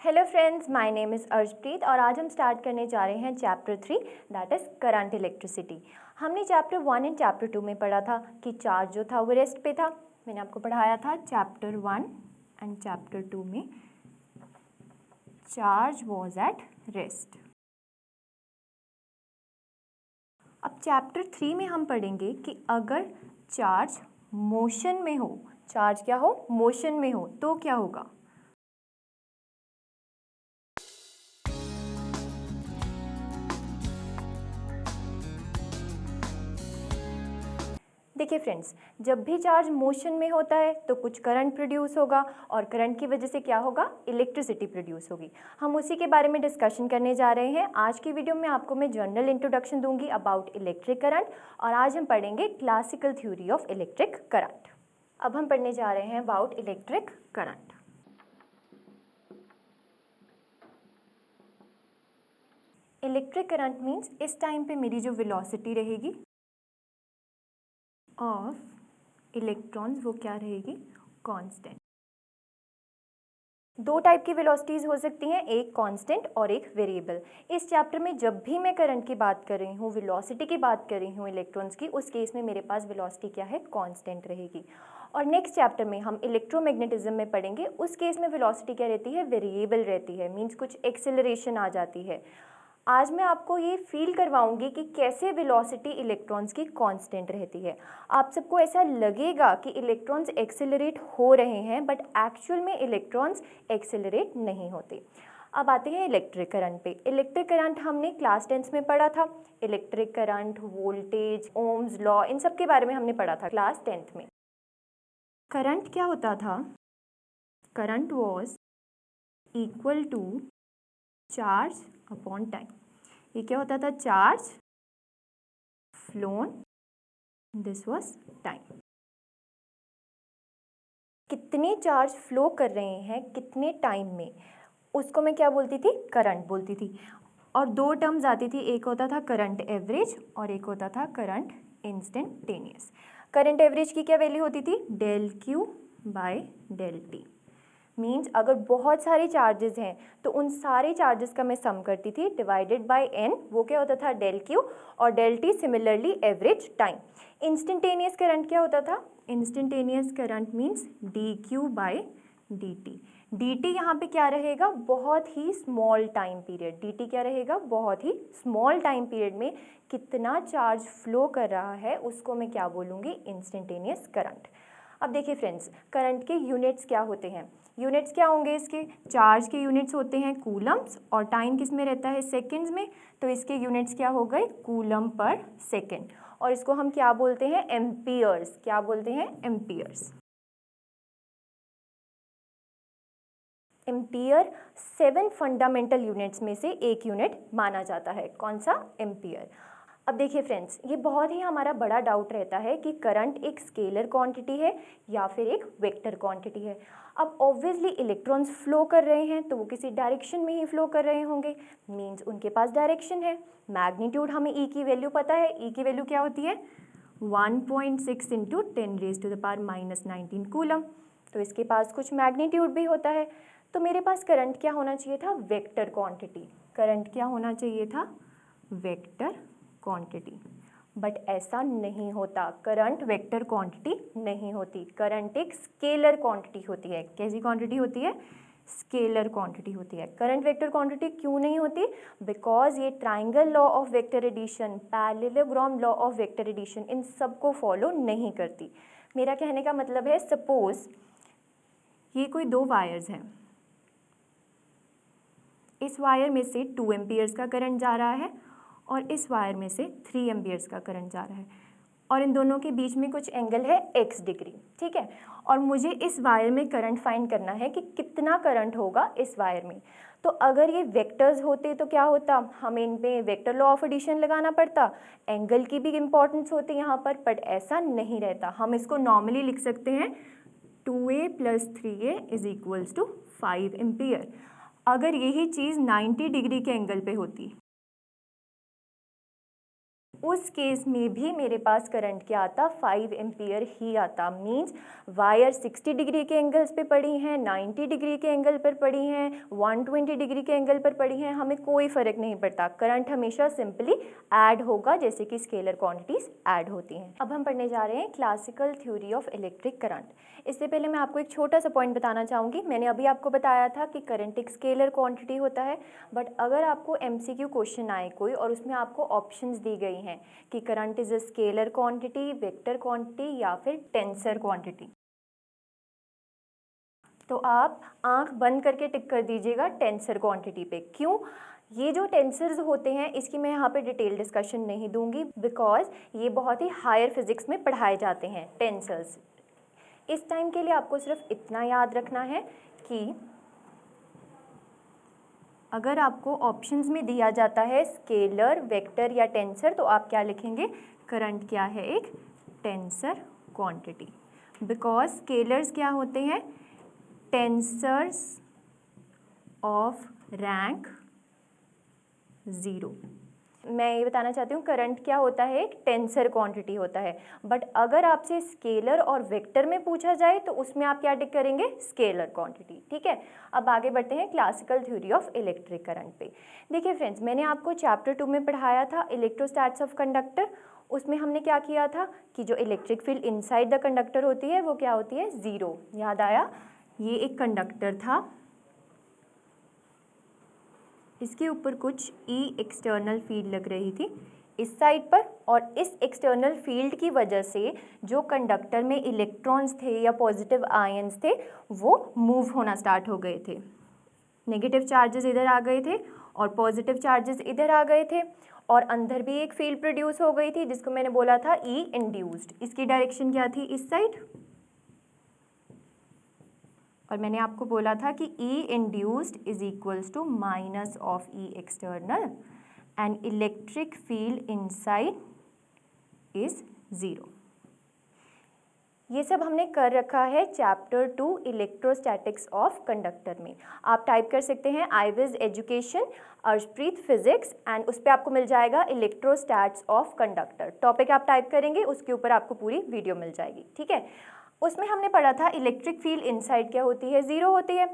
Hello friends, my name is Arshpreet और आज हम स्टार्ट करने जा रहे हैं chapter 3 that is current electricity. हमने चैप्टर 1 एंड चैप्टर 2 में पढ़ा था कि चार्ज जो था वो रेस्ट पे था। मैंने आपको पढ़ाया था चैप्टर 1 एंड चैप्टर 2 में चार्ज वॉज एट रेस्ट। अब चैप्टर 3 में हम पढ़ेंगे कि अगर चार्ज मोशन में हो, चार्ज क्या हो, मोशन में हो, तो क्या होगा। देखिए फ्रेंड्स, जब भी चार्ज मोशन में होता है तो कुछ करंट प्रोड्यूस होगा और करंट की वजह से क्या होगा, इलेक्ट्रिसिटी प्रोड्यूस होगी। हम उसी के बारे में डिस्कशन करने जा रहे हैं। आज की वीडियो में आपको मैं जनरल इंट्रोडक्शन दूंगी अबाउट इलेक्ट्रिक करंट और आज हम पढ़ेंगे classical theory of electric current. अब हम पढ़ने जा रहे हैं about electric current. Electric current means इस टाइम पे मेरी जो वेलोसिटी रहेगी ऑफ इलेक्ट्रॉन्स वो क्या रहेगी, कांस्टेंट। दो टाइप की वेलोसिटीज़ हो सकती हैं, एक कांस्टेंट और एक वेरिएबल। इस चैप्टर में जब भी मैं करंट की बात कर रही हूँ, वेलोसिटी की बात कर रही हूँ इलेक्ट्रॉन्स की, उस केस में मेरे पास वेलोसिटी क्या है, कांस्टेंट रहेगी। और नेक्स्ट चैप्टर में हम इलेक्ट्रोमैग्नेटिज्म में पढ़ेंगे, उस केस में वेलोसिटी क्या रहती है, वेरिएबल रहती है, मीन्स कुछ एक्सेलरेशन आ जाती है। आज मैं आपको ये फील करवाऊंगी कि कैसे वेलोसिटी इलेक्ट्रॉन्स की कांस्टेंट रहती है। आप सबको ऐसा लगेगा कि इलेक्ट्रॉन्स एक्सेलरेट हो रहे हैं, बट एक्चुअल में इलेक्ट्रॉन्स एक्सेलरेट नहीं होते। अब आते हैं इलेक्ट्रिक करंट पे। इलेक्ट्रिक करंट हमने क्लास 10 में पढ़ा था। Electric current, voltage, Ohm's law, इन सब के बारे में हमने पढ़ा था क्लास 10th में। करंट क्या होता था, current was equal to charge upon time. ये क्या होता था, charge flown, this was time. कितने चार्ज फ्लो कर रहे हैं कितने टाइम में, उसको मैं क्या बोलती थी, करंट बोलती थी। और दो टर्म्स आती थी, एक होता था करंट एवरेज और एक होता था करंट इंस्टेंटेनियस। करंट एवरेज की क्या वैल्यू होती थी, del Q by del T. Means अगर बहुत सारे चार्जेस हैं तो उन सारे चार्जेस का मैं सम करती थी डिवाइडेड बाय एन, वो क्या होता था, डेल क्यू, और del T similarly average time. Instantaneous current क्या होता था, instantaneous current means D Q by D T. D T यहाँ पे क्या रहेगा, बहुत ही small time period. D T क्या रहेगा, बहुत ही स्मॉल टाइम पीरियड में कितना चार्ज फ्लो कर रहा है उसको मैं क्या बोलूँगी, इंस्टेंटेनियस करंट। अब देखिए फ्रेंड्स, करंट के यूनिट्स क्या होते हैं, यूनिट्स क्या होंगे इसके, चार्ज के यूनिट्स होते हैं कूलम्स और टाइम किस में रहता है, सेकंड्स में। तो इसके यूनिट्स क्या हो गए, कूलम पर सेकंड, और इसको हम क्या बोलते हैं, एम्पियर्स। क्या बोलते हैं, एम्पियर्स। एम्पियर 7 फंडामेंटल यूनिट्स में से एक यूनिट माना जाता है, कौन सा, एम्पियर। अब देखिए फ्रेंड्स, ये बहुत ही हमारा बड़ा डाउट रहता है कि करंट एक स्केलर क्वांटिटी है या फिर एक वेक्टर क्वांटिटी है। अब ऑब्वियसली इलेक्ट्रॉन्स फ्लो कर रहे हैं तो वो किसी डायरेक्शन में ही फ्लो कर रहे होंगे, मींस उनके पास डायरेक्शन है। मैग्नीट्यूड हमें ई की वैल्यू पता है, ई की वैल्यू क्या होती है, 1.6 इंटू 10⁻⁻19 कूलम। तो इसके पास कुछ मैग्नीट्यूड भी होता है। तो मेरे पास करंट क्या होना चाहिए था, वेक्टर क्वांटिटी। करंट क्या होना चाहिए था, वेक्टर क्वांटिटी। बट ऐसा नहीं होता, करंट वेक्टर क्वांटिटी नहीं होती। करंट एक स्केलर क्वांटिटी होती है। कैसी क्वांटिटी होती है, स्केलर क्वांटिटी होती है। करंट वेक्टर क्वांटिटी क्यों नहीं होती, बिकॉज ये triangle law of vector addition, parallelogram law of vector addition, इन सब को फॉलो नहीं करती। मेरा कहने का मतलब है, सपोज ये कोई दो वायर्स हैं, इस वायर में से 2 एम्पियर्स का करंट जा रहा है और इस वायर में से 3 एम्पियर्स का करंट जा रहा है, और इन दोनों के बीच में कुछ एंगल है x डिग्री, ठीक है। और मुझे इस वायर में करंट फाइंड करना है कि कितना करंट होगा इस वायर में। तो अगर ये वेक्टर्स होते तो क्या होता, हमें इन पे वेक्टर लॉ ऑफ एडिशन लगाना पड़ता, एंगल की भी इंपॉर्टेंस होती यहाँ पर, बट ऐसा नहीं रहता। हम इसको नॉर्मली लिख सकते हैं 2a + 3a = 5 एम्पियर। अगर यही चीज़ 90 डिग्री के एंगल पे होती, उस केस में भी मेरे पास करंट क्या आता, 5 एम्पियर ही आता। मींस वायर 60 डिग्री के एंगल्स पे पड़ी हैं, 90 डिग्री के एंगल पर पड़ी हैं, 120 डिग्री के एंगल पर पड़ी हैं, हमें कोई फ़र्क नहीं पड़ता, करंट हमेशा सिंपली ऐड होगा जैसे कि स्केलर क्वांटिटीज़ ऐड होती हैं। अब हम पढ़ने जा रहे हैं classical theory of electric current. इससे पहले मैं आपको एक छोटा सा पॉइंट बताना चाहूँगी। मैंने अभी आपको बताया था कि करंट एक स्केलर क्वांटिटी होता है, बट अगर आपको MCQ क्वेश्चन आए कोई और उसमें आपको ऑप्शंस दी गई हैं कि current is a scalar quantity, vector quantity या फिर टेंसर क्वांटिटी, तो आप आंख बंद करके टिक कर दीजिएगा टेंसर क्वांटिटी पे। क्यों? ये जो टेंसर्स होते हैं इसकी मैं यहाँ पे डिटेल डिस्कशन नहीं दूंगी, बिकॉज ये बहुत ही हायर फिजिक्स में पढ़ाए जाते हैं टेंसर्स। इस टाइम के लिए आपको सिर्फ इतना याद रखना है कि अगर आपको ऑप्शंस में दिया जाता है स्केलर, वेक्टर या टेंसर, तो आप क्या लिखेंगे, करंट क्या है, एक टेंसर क्वांटिटी। बिकॉज स्केलर्स क्या होते हैं, टेंसर्स ऑफ रैंक 0। मैं ये बताना चाहती हूँ करंट क्या होता है, एक टेंसर क्वांटिटी होता है। बट अगर आपसे स्केलर और वेक्टर में पूछा जाए तो उसमें आप क्या टिक करेंगे, स्केलर क्वांटिटी। ठीक है, अब आगे बढ़ते हैं classical theory of electric current पे। देखिए फ्रेंड्स, मैंने आपको चैप्टर 2 में पढ़ाया था इलेक्ट्रोस्टैट्स ऑफ कंडक्टर। उसमें हमने क्या किया था कि जो electric field inside the conductor होती है वो क्या होती है, 0। याद आया? ये एक कंडक्टर था, इसके ऊपर कुछ E एक्सटर्नल फील्ड लग रही थी इस साइड पर, और इस एक्सटर्नल फील्ड की वजह से जो कंडक्टर में इलेक्ट्रॉन्स थे या पॉजिटिव आयंस थे वो मूव होना स्टार्ट हो गए थे। नेगेटिव चार्जेस इधर आ गए थे और पॉजिटिव चार्जेस इधर आ गए थे, और अंदर भी एक फील्ड प्रोड्यूस हो गई थी जिसको मैंने बोला था E इंड्यूस्ड। इसकी डायरेक्शन क्या थी, इस साइड, और मैंने आपको बोला था कि E induced is equals to minus of E external and electric field inside is 0। ये सब हमने कर रखा है चैप्टर 2 इलेक्ट्रोस्टैटिक्स ऑफ कंडक्टर में। आप टाइप कर सकते हैं आईविज एजुकेशन अर्शप्रीत फिजिक्स, एंड उस पर आपको मिल जाएगा इलेक्ट्रोस्टैट्स ऑफ कंडक्टर। टॉपिक आप टाइप करेंगे, उसके ऊपर आपको पूरी वीडियो मिल जाएगी। ठीक है, उसमें हमने पढ़ा था इलेक्ट्रिक फील्ड इनसाइड क्या होती है, 0 होती है।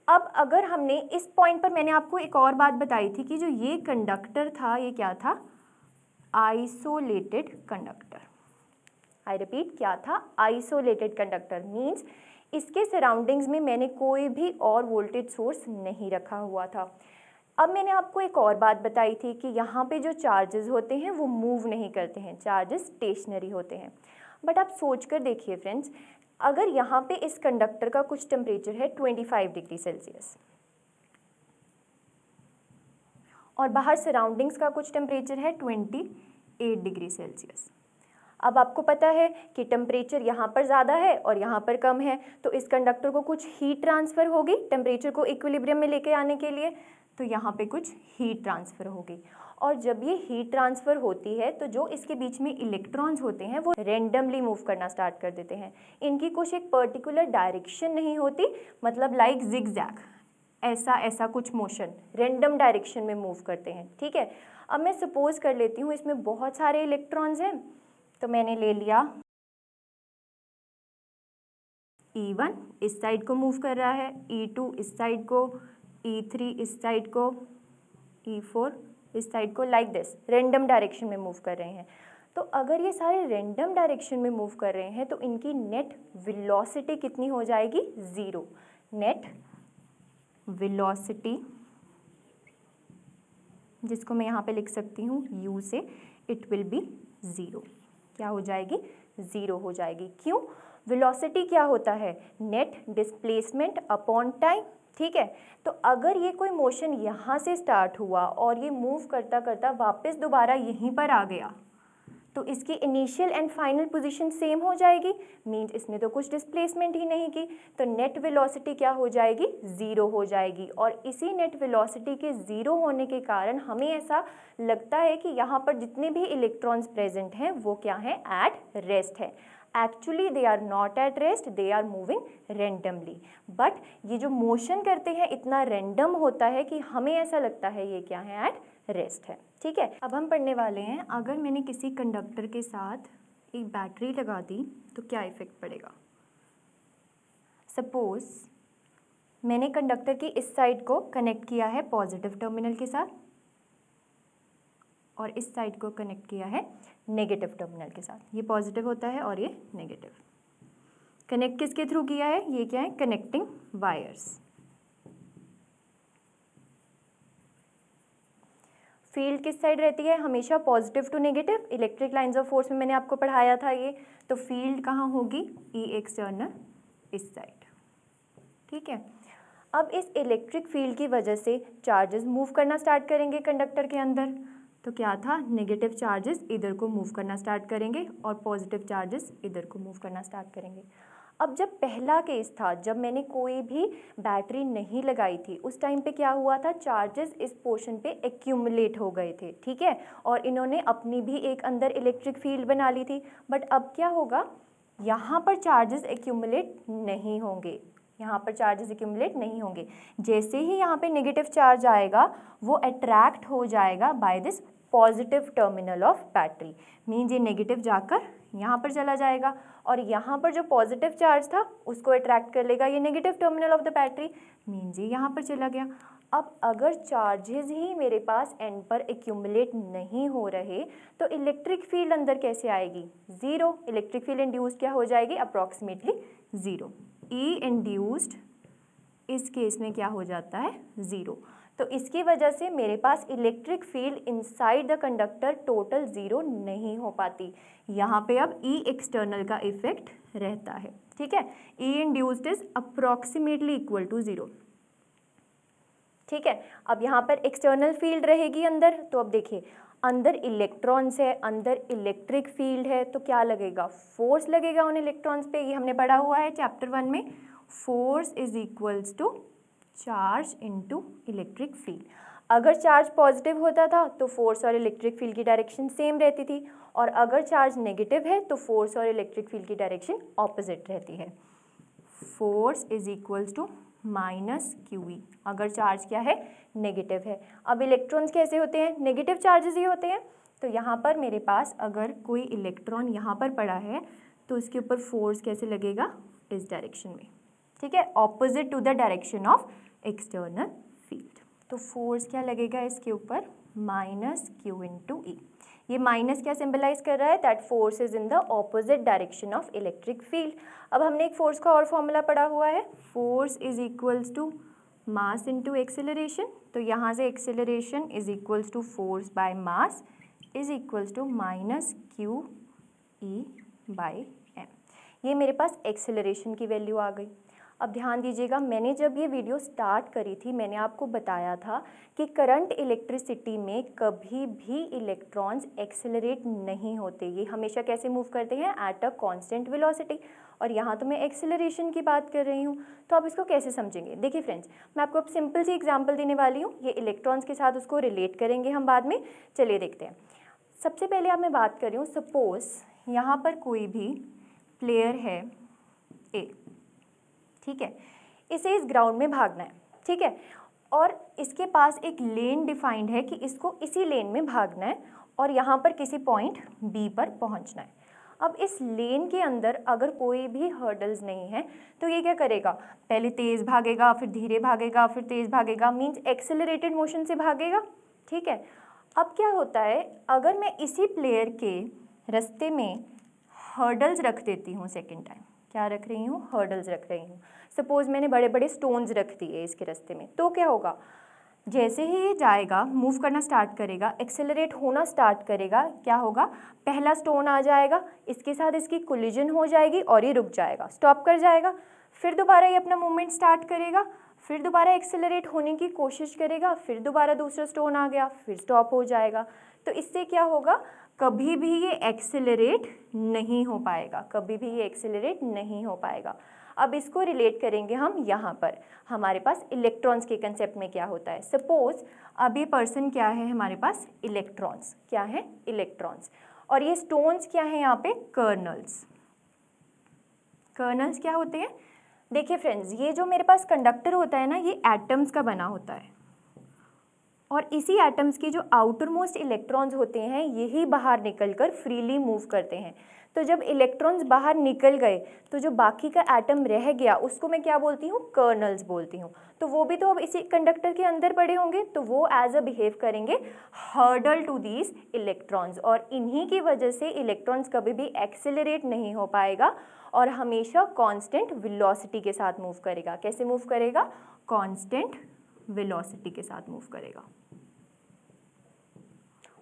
अब अगर हमने इस पॉइंट पर, मैंने आपको एक और बात बताई थी कि जो ये कंडक्टर था ये क्या था, आइसोलेटेड कंडक्टर। आई रिपीट, क्या था, आइसोलेटेड कंडक्टर। मीन्स इसके सराउंडिंग्स में मैंने कोई भी और वोल्टेज सोर्स नहीं रखा हुआ था। अब मैंने आपको एक और बात बताई थी कि यहाँ पे जो चार्जेस होते हैं वो मूव नहीं करते हैं, चार्जेस स्टेशनरी होते हैं। बट आप सोच कर देखिए फ्रेंड्स, अगर यहाँ पे इस कंडक्टर का कुछ टेम्परेचर है 25 डिग्री सेल्सियस और बाहर सराउंडिंग्स का कुछ टेम्परेचर है 28 डिग्री सेल्सियस। अब आपको पता है कि टेम्परेचर यहाँ पर ज़्यादा है और यहाँ पर कम है, तो इस कंडक्टर को कुछ हीट ट्रांसफ़र होगी टेम्परेचर को इक्विलिब्रियम में लेके आने के लिए, तो यहाँ पे कुछ हीट ट्रांसफ़र होगी। और जब ये हीट ट्रांसफ़र होती है तो जो इसके बीच में इलेक्ट्रॉन्स होते हैं वो रेंडमली मूव करना स्टार्ट कर देते हैं। इनकी कुछ एक पर्टिकुलर डायरेक्शन नहीं होती, मतलब लाइक जिगजैग, ऐसा कुछ मोशन रेंडम डायरेक्शन में मूव करते हैं। ठीक है, अब मैं सपोज कर लेती हूँ इसमें बहुत सारे इलेक्ट्रॉन्स हैं, तो मैंने ले लिया E1 इस साइड को मूव कर रहा है, E2 इस साइड को, E3 इस साइड को, E4 इस साइड को, लाइक दिस रेंडम डायरेक्शन में मूव कर रहे हैं। तो अगर ये सारे रेंडम डायरेक्शन में मूव कर रहे हैं तो इनकी नेट वेलोसिटी कितनी हो जाएगी, 0। नेट वेलोसिटी, जिसको मैं यहाँ पे लिख सकती हूँ U से, इट विल बी 0। क्या हो जाएगी, 0 हो जाएगी। क्यों? वेलोसिटी क्या होता है, नेट डिस्प्लेसमेंट अपॉन टाइम। ठीक है, तो अगर ये कोई मोशन यहाँ से स्टार्ट हुआ और ये मूव करता करता वापस दोबारा यहीं पर आ गया, तो इसकी initial and final position same हो जाएगी। मीन्स इसने तो कुछ डिस्प्लेसमेंट ही नहीं की, तो नेट वेलोसिटी क्या हो जाएगी, 0 हो जाएगी। और इसी नेट वेलोसिटी के 0 होने के कारण हमें ऐसा लगता है कि यहाँ पर जितने भी इलेक्ट्रॉन्स प्रेजेंट हैं वो क्या हैं, एट रेस्ट है। Actually they are not at rest, they are moving randomly. But ये जो मोशन करते हैं इतना रेंडम होता है कि हमें ऐसा लगता है ये क्या है, एट रेस्ट है। ठीक है, अब हम पढ़ने वाले हैं अगर मैंने किसी कंडक्टर के साथ एक बैटरी लगा दी तो क्या इफेक्ट पड़ेगा। सपोज मैंने कंडक्टर की इस साइड को कनेक्ट किया है पॉजिटिव टर्मिनल के साथ और इस साइड को कनेक्ट किया है नेगेटिव टर्मिनल के साथ। ये पॉजिटिव होता है और ये नेगेटिव। कनेक्ट किसके थ्रू किया है, ये क्या है, कनेक्टिंग वायर्स। फील्ड किस साइड रहती है, हमेशा positive to negative. Electric lines of force में मैंने आपको पढ़ाया था ये। तो फील्ड कहाँ होगी, ई एक्सटर्नल, इस साइड। ठीक है, अब इस इलेक्ट्रिक फील्ड की वजह से चार्जेस मूव करना स्टार्ट करेंगे कंडक्टर के अंदर। तो क्या था, नेगेटिव चार्जेस इधर को मूव करना स्टार्ट करेंगे और पॉजिटिव चार्जेस इधर को मूव करना स्टार्ट करेंगे। अब जब पहला केस था, जब मैंने कोई भी बैटरी नहीं लगाई थी, उस टाइम पे क्या हुआ था, चार्जेस इस पोर्शन पे एक्यूमुलेट हो गए थे। ठीक है, और इन्होंने अपनी भी एक अंदर इलेक्ट्रिक फील्ड बना ली थी। बट अब क्या होगा, यहाँ पर चार्जेस एक्यूमुलेट नहीं होंगे, यहाँ पर चार्जेस एक्यूमुलेट नहीं होंगे। जैसे ही यहाँ पे नेगेटिव चार्ज आएगा वो अट्रैक्ट हो जाएगा by this positive terminal of battery. Means ये नेगेटिव जाकर यहाँ पर चला जाएगा और यहाँ पर जो पॉजिटिव चार्ज था उसको अट्रैक्ट कर लेगा ये negative terminal of the battery. Means ये यहाँ पर चला गया। अब अगर चार्जेस ही मेरे पास एंड पर एक्यूमुलेट नहीं हो रहे तो इलेक्ट्रिक फील्ड अंदर कैसे आएगी, ज़ीरो। इलेक्ट्रिक फील्ड इंड्यूस्ड क्या हो जाएगी, अप्रॉक्सीमेटली ज़ीरो। ई इंड्यूस्ड इस केस में क्या हो जाता है, ज़ीरो। तो इसकी वजह से मेरे पास electric field inside the conductor total zero नहीं हो पाती। यहाँ पे अब ई एक्सटर्नल का इफेक्ट रहता है। ठीक है, E induced is approximately equal to zero. ठीक है, अब यहाँ पर एक्सटर्नल फील्ड रहेगी अंदर। तो अब देखिए, अंदर इलेक्ट्रॉन्स है, अंदर इलेक्ट्रिक फील्ड है, तो क्या लगेगा, फोर्स लगेगा उन इलेक्ट्रॉन्स पे। ये हमने पढ़ा हुआ है चैप्टर 1 में, force is equals to charge into electric field. अगर चार्ज पॉजिटिव होता था तो फोर्स और इलेक्ट्रिक फील्ड की डायरेक्शन सेम रहती थी, और अगर चार्ज नेगेटिव है तो फोर्स और इलेक्ट्रिक फील्ड की डायरेक्शन ऑपोजिट रहती है। Force is equals to minus Q E, अगर चार्ज क्या है, नेगेटिव है। अब इलेक्ट्रॉन्स कैसे होते हैं, नेगेटिव चार्जेस ही होते हैं। तो यहाँ पर मेरे पास अगर कोई इलेक्ट्रॉन यहाँ पर पड़ा है तो इसके ऊपर फोर्स कैसे लगेगा, इस डायरेक्शन में। ठीक है, opposite to the direction of external field. तो फोर्स क्या लगेगा इसके ऊपर, माइनस क्यू इंटू ई। ये माइनस क्या सिंबलाइज कर रहा है, that force is in the opposite direction of electric field. अब हमने एक फोर्स का और फॉर्मूला पढ़ा हुआ है, force is equals to mass into acceleration. तो यहाँ से acceleration is equals to force by mass is equals to minus Q E by M. ये मेरे पास एक्सेलरेशन की वैल्यू आ गई। अब ध्यान दीजिएगा, मैंने जब ये वीडियो स्टार्ट करी थी मैंने आपको बताया था कि करंट इलेक्ट्रिसिटी में कभी भी इलेक्ट्रॉन्स एक्सेलरेट नहीं होते, ये हमेशा कैसे मूव करते हैं, एट अ कांस्टेंट वेलोसिटी। और यहाँ तो मैं एक्सेलरेशन की बात कर रही हूँ, तो आप इसको कैसे समझेंगे। देखिए फ्रेंड्स, मैं आपको अब सिंपल सी एग्जाम्पल देने वाली हूँ, ये इलेक्ट्रॉन्स के साथ उसको रिलेट करेंगे हम बाद में। चलिए देखते हैं। सबसे पहले अब मैं बात कर रही हूँ, सपोज यहाँ पर कोई भी प्लेयर है ए, ठीक है, इसे इस ग्राउंड में भागना है। ठीक है, और इसके पास एक लेन डिफाइंड है कि इसको इसी लेन में भागना है और यहाँ पर किसी पॉइंट बी पर पहुँचना है। अब इस लेन के अंदर अगर कोई भी हर्डल्स नहीं है तो ये क्या करेगा, पहले तेज़ भागेगा, फिर धीरे भागेगा, फिर तेज़ भागेगा, मीन्स एक्सेलरेटेड मोशन से भागेगा। ठीक है, अब क्या होता है, अगर मैं इसी प्लेयर के रास्ते में हर्डल्स रख देती हूँ, सेकेंड टाइम क्या रख रही हूँ, हर्डल्स रख रही हूँ। सपोज मैंने बड़े बड़े स्टोन्स रख दिए इसके रास्ते में, तो क्या होगा, जैसे ही ये जाएगा, मूव करना स्टार्ट करेगा, एक्सेलरेट होना स्टार्ट करेगा, क्या होगा, पहला स्टोन आ जाएगा, इसके साथ इसकी कोलिजन हो जाएगी और ये रुक जाएगा, स्टॉप कर जाएगा। फिर दोबारा ये अपना मूवमेंट स्टार्ट करेगा, फिर दोबारा एक्सेलरेट होने की कोशिश करेगा, फिर दोबारा दूसरा स्टोन आ गया, फिर स्टॉप हो जाएगा। तो इससे क्या होगा, कभी भी ये एक्सेलरेट नहीं हो पाएगा, कभी भी ये एक्सेलरेट नहीं हो पाएगा। अब इसको रिलेट करेंगे हम यहाँ पर, हमारे पास इलेक्ट्रॉन्स के कंसेप्ट में क्या होता है। सपोज अब ये पर्सन क्या है, हमारे पास इलेक्ट्रॉन्स, क्या है, इलेक्ट्रॉन्स, और ये स्टोन्स क्या है यहाँ पे, कर्नल्स। कर्नल्स क्या होते हैं, देखिए फ्रेंड्स, ये जो मेरे पास कंडक्टर होता है ना, ये एटम्स का बना होता है। और इसी एटम्स की जो आउटर मोस्ट इलेक्ट्रॉन्स होते हैं यही बाहर निकलकर फ्रीली मूव करते हैं। तो जब इलेक्ट्रॉन्स बाहर निकल गए तो जो बाकी का एटम रह गया उसको मैं क्या बोलती हूँ, कर्नल्स बोलती हूँ। तो वो भी तो अब इसी कंडक्टर के अंदर पड़े होंगे, तो वो एज अ बिहेव करेंगे हर्डल टू दीज इलेक्ट्रॉन्स, और इन्हीं की वजह से इलेक्ट्रॉन्स कभी भी एक्सेलरेट नहीं हो पाएगा और हमेशा कांस्टेंट वेलोसिटी के साथ मूव करेगा। कैसे मूव करेगा, कांस्टेंट वेलोसिटी के साथ मूव करेगा।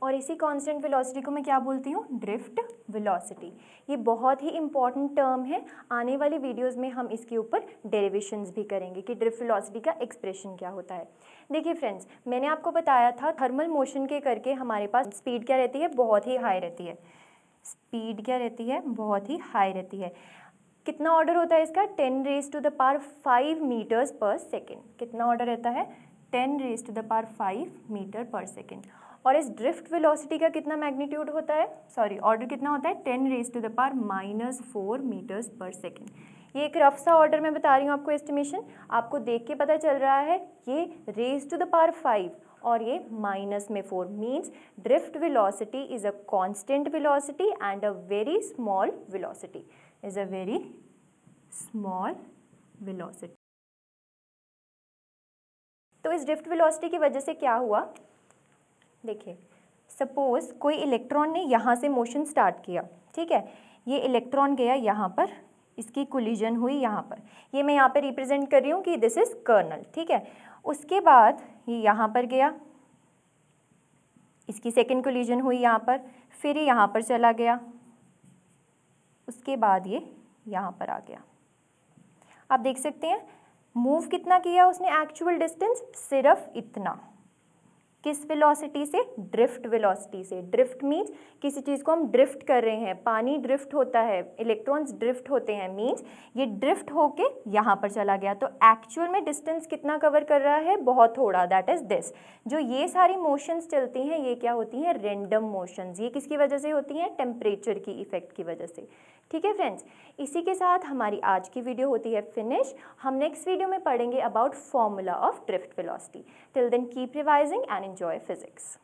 और इसी कांस्टेंट वेलोसिटी को मैं क्या बोलती हूँ, ड्रिफ्ट वेलोसिटी। ये बहुत ही इंपॉर्टेंट टर्म है, आने वाली वीडियोस में हम इसके ऊपर डेरिवेशंस भी करेंगे कि ड्रिफ्ट वेलोसिटी का एक्सप्रेशन क्या होता है। देखिए फ्रेंड्स, मैंने आपको बताया था थर्मल मोशन के करके हमारे पास स्पीड क्या रहती है, बहुत ही हाई रहती है। स्पीड क्या रहती है, बहुत ही हाई रहती है। कितना ऑर्डर होता है इसका, 10⁵ मीटर्स पर सेकेंड। कितना ऑर्डर रहता है, 10⁵ मीटर पर सेकेंड। और इस ड्रिफ्ट वेलोसिटी का कितना मैग्नीट्यूड होता है, सॉरी ऑर्डर कितना होता है, 10⁻⁻⁴ मीटर्स पर सेकेंड। ये एक रफ सा ऑर्डर मैं बता रही हूँ आपको, एस्टिमेशन आपको देख के पता चल रहा है। ये raised to the power 5 और ये -4 means drift velocity is a constant velocity and a very small velocity, is a very small velocity. तो इस ड्रिफ्ट वेलोसिटी की वजह से क्या हुआ, देखिए सपोज कोई इलेक्ट्रॉन ने यहाँ से मोशन स्टार्ट किया, ठीक है, ये इलेक्ट्रॉन गया यहाँ पर, इसकी कोलिजन हुई यहाँ पर, ये मैं यहाँ पे रिप्रेजेंट कर रही हूँ कि दिस इज कर्नल, ठीक है। उसके बाद ये यहाँ पर गया, इसकी सेकंड कोलिजन हुई यहाँ पर, फिर ये यहाँ पर चला गया, उसके बाद ये यहाँ पर आ गया। आप देख सकते हैं मूव कितना किया उसने, एक्चुअल डिस्टेंस सिर्फ इतना। किस वेलोसिटी से, ड्रिफ्ट वेलोसिटी से। ड्रिफ्ट मीन्स किसी चीज़ को हम ड्रिफ्ट कर रहे हैं, पानी ड्रिफ्ट होता है, इलेक्ट्रॉन्स ड्रिफ्ट होते हैं, मीन्स ये ड्रिफ्ट होके यहाँ पर चला गया। तो एक्चुअल में डिस्टेंस कितना कवर कर रहा है, बहुत थोड़ा, दैट इज दिस। जो ये सारी मोशंस चलती हैं ये क्या होती हैं, रैंडम मोशंस। ये किसकी वजह से होती हैं, टेम्परेचर की इफेक्ट की वजह से। ठीक है फ्रेंड्स, इसी के साथ हमारी आज की वीडियो होती है फिनिश। हम नेक्स्ट वीडियो में पढ़ेंगे about formula of drift velocity. Till then keep revising and enjoy physics.